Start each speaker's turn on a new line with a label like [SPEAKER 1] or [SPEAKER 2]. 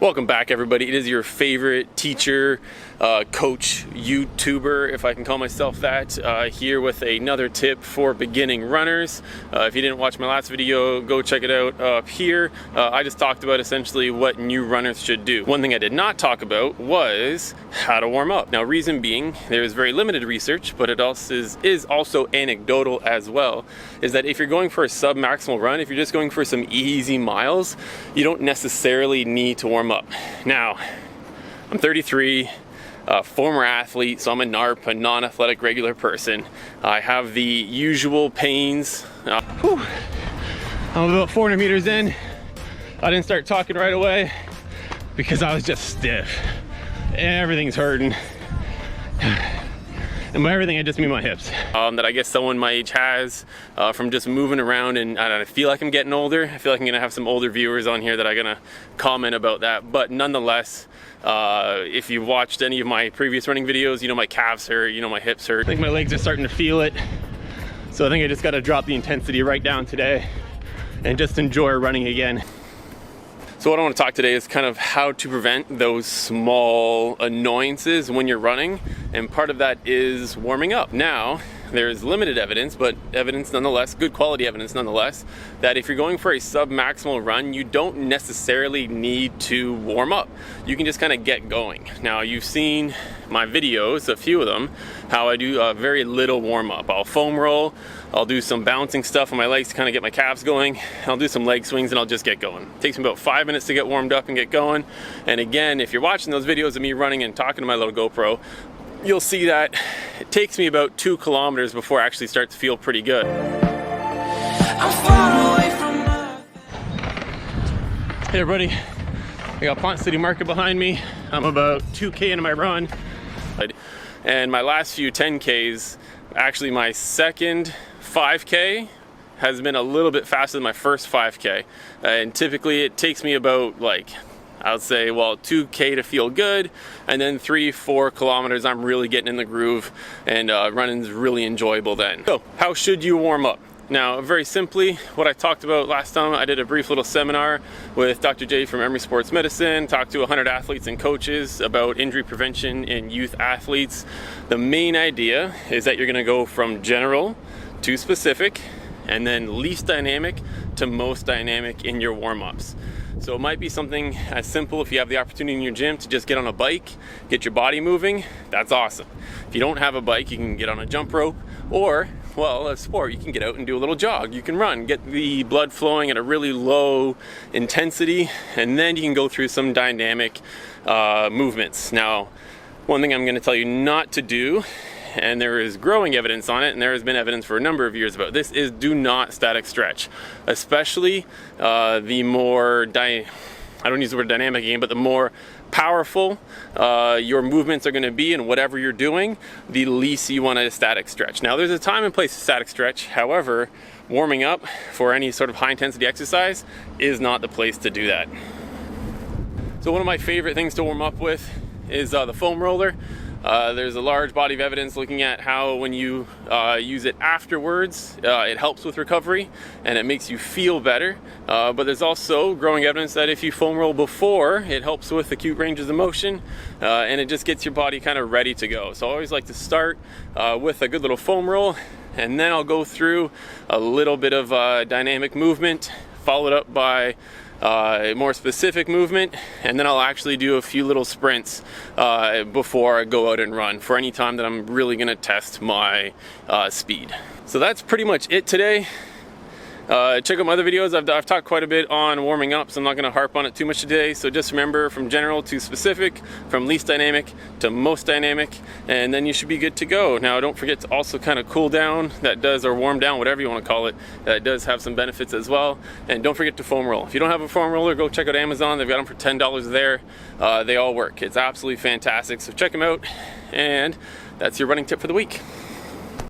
[SPEAKER 1] Welcome back, everybody. It is your favorite teacher, coach, YouTuber, if I can call myself that, here with another tip for beginning runners. If you didn't watch my last video, go check it out up here. I just talked about essentially what new runners should do. One thing I did not talk about was how to warm up. Now, reason being, there is very limited research, but it also is also anecdotal as well, is that if you're going for a sub-maximal run, if you're just going for some easy miles, you don't necessarily need to warm up. Now, I'm 33, former athlete, so I'm a NARP, a non-athletic regular person. I have the usual pains. I'm about 400 meters in. I didn't start talking right away because I was just stiff. Everything's hurting. And by everything, I just mean my hips. That I guess someone my age has from just moving around, and I feel like I'm getting older. I feel like I'm gonna have some older viewers on here that are gonna comment about that. But nonetheless, if you watched any of my previous running videos, you know my calves hurt, you know my hips hurt. I think my legs are starting to feel it. So I think I just gotta drop the intensity right down today and just enjoy running again. So what I want to talk today is kind of how to prevent those small annoyances when you're running, and part of that is warming up. Now, there's limited evidence, but evidence nonetheless, good quality evidence nonetheless, that if you're going for a sub-maximal run, you don't necessarily need to warm up. You can just kind of get going. Now, you've seen my videos, a few of them, how I do very little warm-up. I'll foam roll, I'll do some bouncing stuff on my legs to kind of get my calves going, I'll do some leg swings, and I'll just get going. It takes me about 5 minutes to get warmed up and get going. And again, if you're watching those videos of me running and talking to my little GoPro, you'll see that it takes me about 2 kilometers before I actually start to feel pretty good. I'm far away from Hey everybody, I got Pont City Market behind me. I'm about 2K into my run. And my last few 10Ks, actually my second 5K has been a little bit faster than my first 5K. And typically it takes me about I would say, well, 2K to feel good, and then 3-4 kilometers I'm really getting in the groove, and running's really enjoyable then. So, how should you warm up? Now, very simply, what I talked about last time, I did a brief little seminar with Dr. J from Emory Sports Medicine, talked to 100 athletes and coaches about injury prevention in youth athletes. The main idea is that you're gonna go from general to specific, and then least dynamic to most dynamic in your warm-ups. So it might be something as simple, if you have the opportunity in your gym to just get on a bike, get your body moving, that's awesome. If you don't have a bike, you can get on a jump rope, or, well, a sport, you can get out and do a little jog. You can run, get the blood flowing at a really low intensity, and then you can go through some dynamic movements. Now, one thing I'm gonna tell you not to do, and there is growing evidence on it, and there has been evidence for a number of years about this, is do not static stretch. Especially the more, I don't use the word dynamic again, but the more powerful your movements are gonna be in whatever you're doing, the least you want to static stretch. Now, there's a time and place to static stretch. However, warming up for any sort of high intensity exercise is not the place to do that. So one of my favorite things to warm up with is the foam roller. There's a large body of evidence looking at how when you use it afterwards, it helps with recovery and it makes you feel better. But there's also growing evidence that if you foam roll before, it helps with acute ranges of motion and it just gets your body kind of ready to go. So I always like to start with a good little foam roll, and then I'll go through a little bit of dynamic movement, followed up by a more specific movement, and then I'll actually do a few little sprints before I go out and run for any time that I'm really gonna test my speed. So that's pretty much it today. Check out my other videos. I've talked quite a bit on warming up, so I'm not going to harp on it too much today. So just remember, from general to specific, from least dynamic to most dynamic, and then you should be good to go. Now, don't forget to also kind of cool down. That does, or warm down, whatever you want to call it. That does have some benefits as well. And don't forget to foam roll. If you don't have a foam roller, go check out Amazon. They've got them for $10 there. They all work. It's absolutely fantastic. So check them out. And that's your running tip for the week.